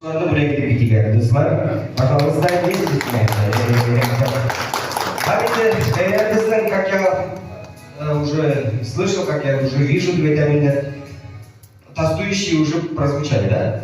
Boleh ketiga dostlar. Пожалуйста, ездите. Как я уже слышал, как я уже вижу, две витамины тостующие уже прозвучали, да?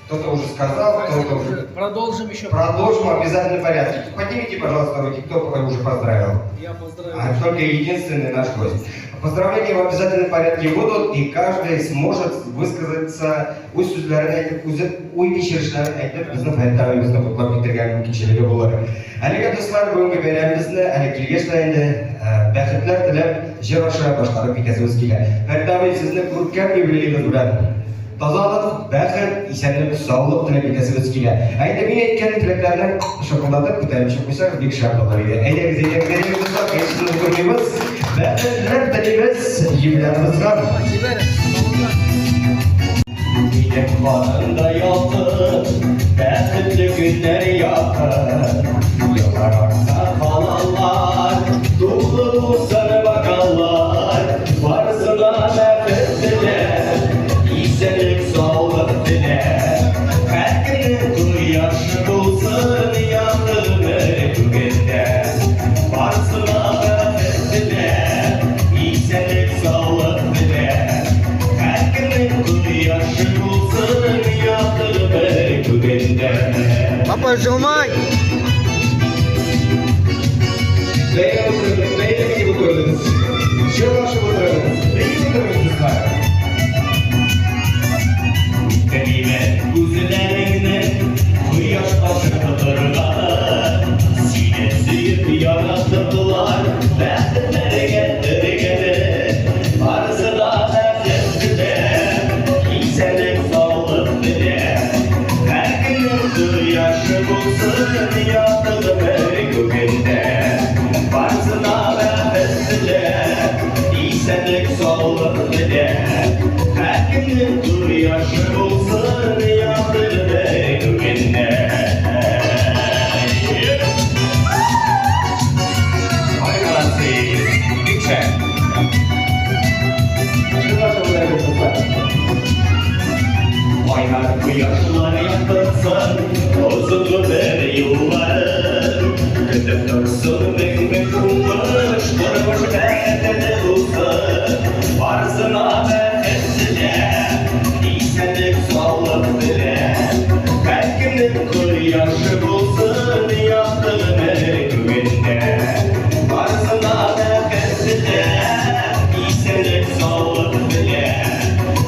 Кто-то уже сказал, кто-то уже... Продолжим еще. Продолжим в обязательном порядке. Поднимите, пожалуйста, руки, кто уже поздравил. Я поздравляю. Только единственный наш гость. Поздравления в обязательном порядке будут, и каждый сможет высказаться өз сөздерін ой кешірішлерін айтып, біздің файттарымызды құтлап кетірген мүмкіншілігі болар. Әлеге достар, бүгінгі бәйрәмімізді әлі келгеш тайында бәхетлер тілеп, жер аша башқарып кетесіміз келе. Файттарым сізді көркем юбилейіңіз білән. Тазалық, бәхет, исәнлік, саулық тілеп кетесіміз келе. Әйді мен еткен тілектерінің шоқылдатып, көтәріп шықпайсақ, бек шарт болар еді. Әйдегі зейдемдеріміз достар, қайшысını көрмейміз. Бәхетлер тілейміз, юбилейімізға. Gidip bağında yoldu, bәхетлі günler yakın. Yıllar arsa kalanlar, dolu bulsanı bakanlar. Varsına bәхет diler, iyiselik sağlık diler. Her günün kıyaşı bulsun, yandım her günde. Varsına bәхет diler, iyiselik sağlık diler. Her günün kıyaşı bulsun, yandım her günde. Папа, сжимай! Bey'le mi gördünüz? Şuraşı gördünüz. Bey'le mi gördünüz? Kelimet kuzularını kıyaş başında dururlar. Sinesi yarattılar, bәхетлere getirdi. Arzına bәхetlere, iyiselik sağlık diler. Her günün kıyaşı bulsun, yandım her günde. Arzına bәхetlere, iyiselik sağlık diler. Her günün kıyaşı bulsun, yandım her günde. Aylar kıyaşlar yakınsın, uzun ömür yıllar. Gündüz dursun bin kurmuş, durmuş bende bulsun. Varsına bәхetlere, iyiselik sağlık diler. Her günün kıyaşı bulsun, yandım her günde. Varsına bәхetlere, iyiselik sağlık diler.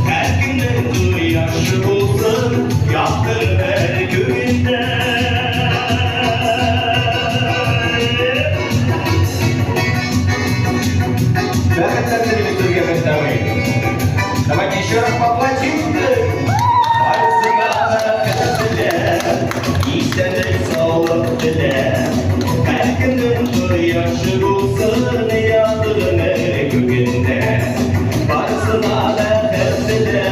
Her günün kıyaşı bulsun, yandım her günde. Бәхетлерді бізге бәхетамайын. Давайте еще раз поплатим. Varsına bәхetlere, iyiselik sağlık diler. Her günün kıyaşı bulsun, yandım her günde. Varsına bәхetlere,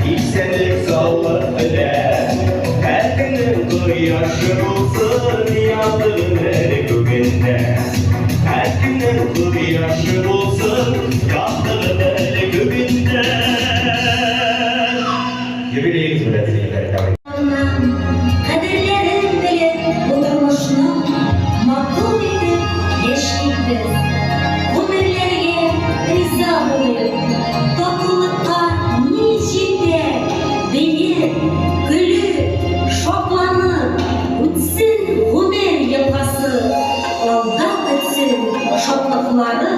iyiselik sağlık diler. Her günün kıyaşı bulsun, yandım her günde. Her günün kıyaşı bulsun, yandım her günde. Jubileyiniz bile sizlere tabii. Kaderlerin bilip bulunmuşunu makbul edip geçtik biz. Bu birlerine rıza olup toplulukta niçinde beni gülü şoklanıp uçsun Humer yılgası aldat etsin şoklıkları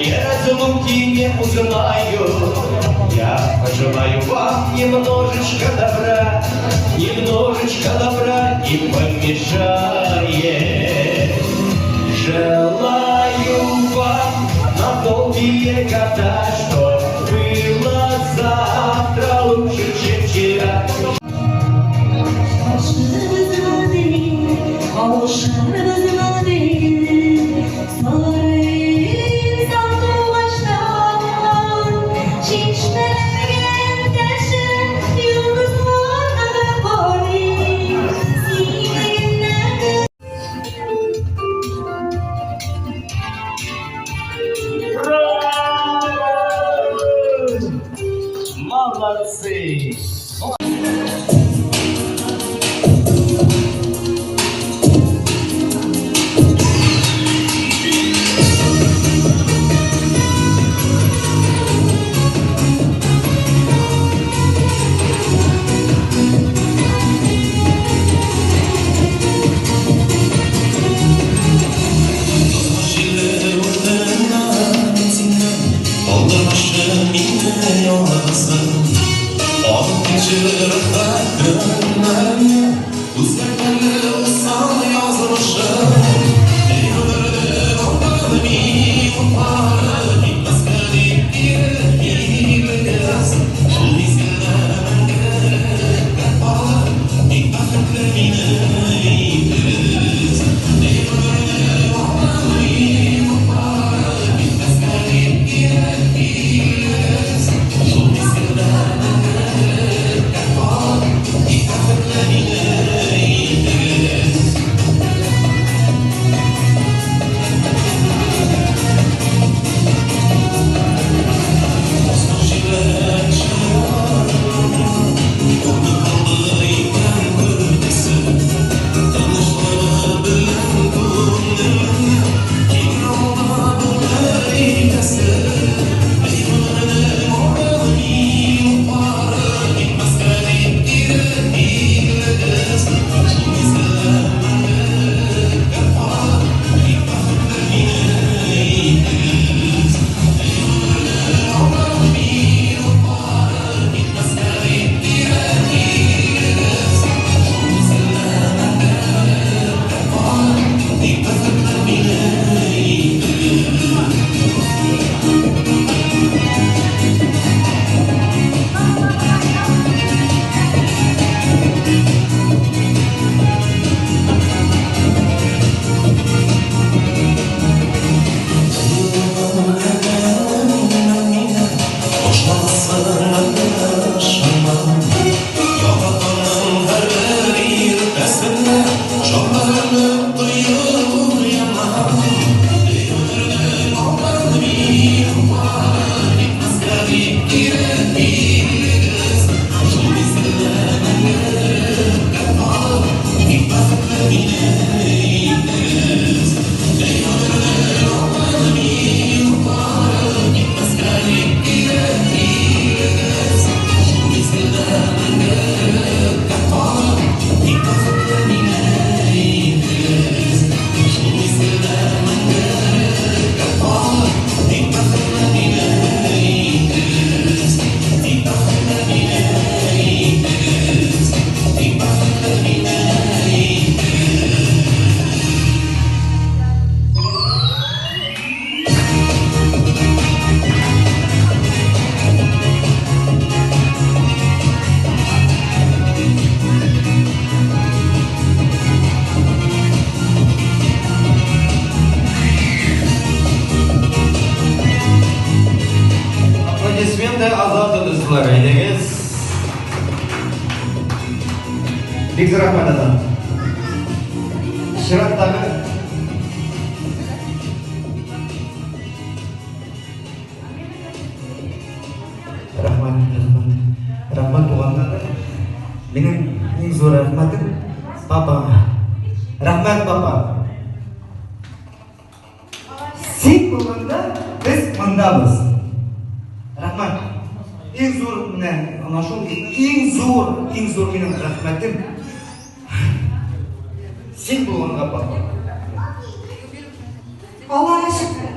Я разумки не узнаю. Я пожелаю вам немножечко добра не помешает. Желаю вам на долгие года, чтоб было завтра лучше, чем вчера. Молодцы! Аплодисменты азат ыдыстылар, әйдеңіз. Бик рахмат адам. Шыраттағы Рахмат туғандар. Менің ең зор рахматым папама. Рахмат папа. Сен болғанда біз мындамыз. Рахмат. Ең зор менің рахматым сен болғанға папа. Аллаға шүкір.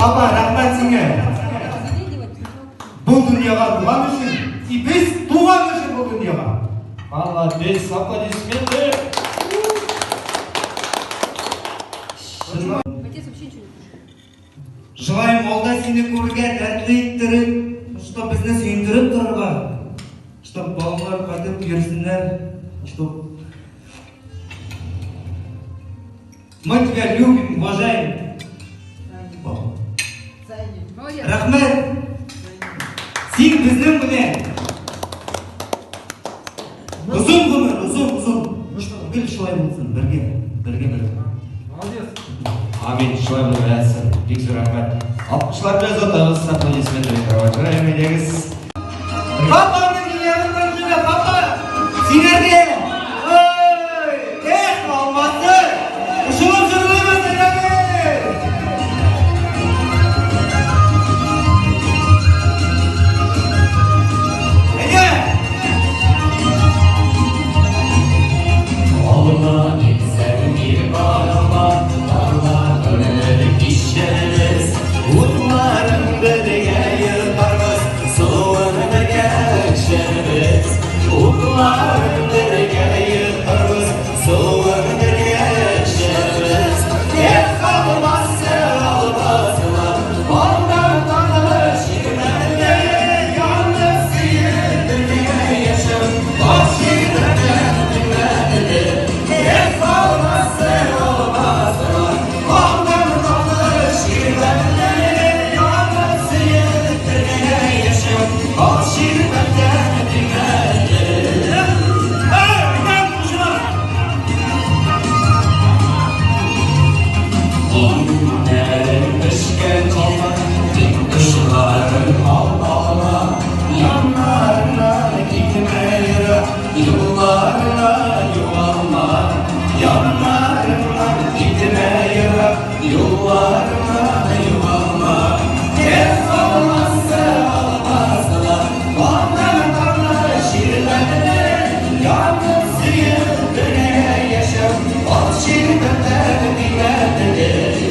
Папа, рахмат сіңе. Бұл дүнияға туған үшін, и біз туған үшін бұл дүнияға. Молодец, аплодисменты. Желаем молда сені көруге тәтлі еттіріп, что бізді сүйіндіріп тұрға, Чтобы балалар қайтып келсінler, чтобы мы тебя любим, уважаем. Рахмет. Сен біздің менен. Ұзын ғұмыр, ұзын. Біл шылай болсын, бірге. Амин, шулай болып әсін. Бек зор рахмет. Алқышлар biraz отағыз, аплодисменттермен провожаем едіңіз. Папаның yanından şöyle papa. Sinerge. Olması. Uşulup şurulaymaz sinerge. Olma gitsen bir bağlama, Allah öneri işleriz. Umlarım birge yırtarız, soğanı geçeriz. Umlarım birge yırtarız, soğanı geçeriz. Hep kalmazsa almazlar, ondan tanış girmende. Yalnız yürüdüğü yaşam, baş yürüdüğü dinlendir. Hep kalmazsa almazlar, ondan tanış girmende. Yalnız yürüdüğü yaşam, baş yürüdüğü dinlendir. Günlerin ışken kalma, bin ışıkların alma. Yanlarına gitme yürü, yollarına yuvalma. Yanlarına gitme yürü, yollarına yuvalma. Hep olmazsa almazlar, ondan anlaşırlar. Yalnız yürüdüğüne yaşam, o şirketler dinlendir.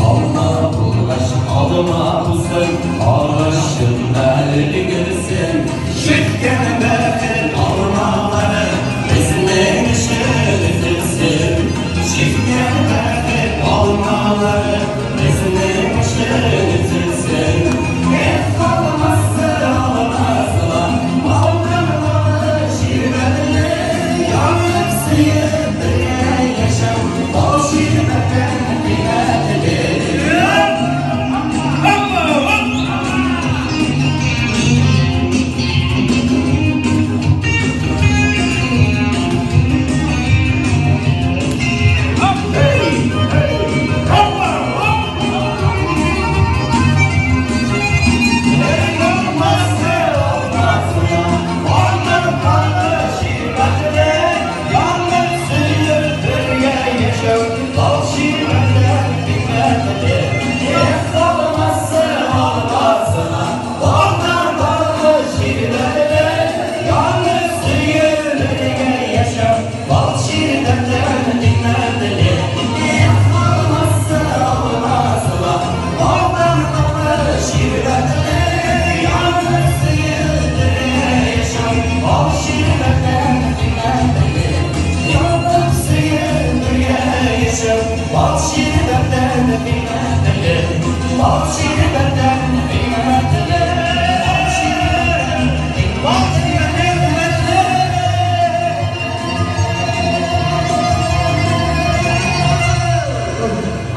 Alma bulaş, alma uzun, ağaçın elini görsün. Şirken versin almaları, bizden işletilsin. Şirken versin almaları, bizden işletilsin. Hep kalmazsa almazlar, almaları şirketler. Yalnız yürüdüğü yaşam, o şirketler dinlendir.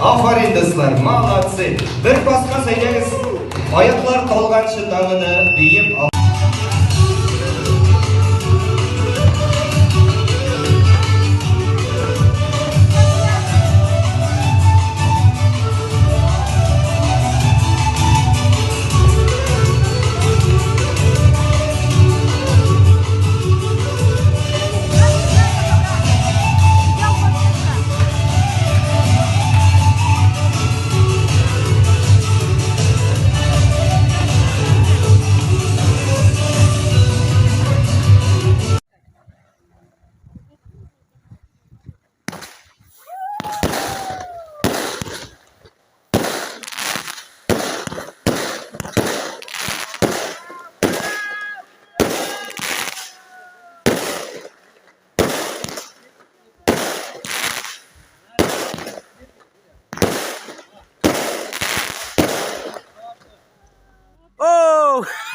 Aferin dostlar, молодцы. Bir basma sayınız. Ayaklar kalgançı dağını deyip Wow.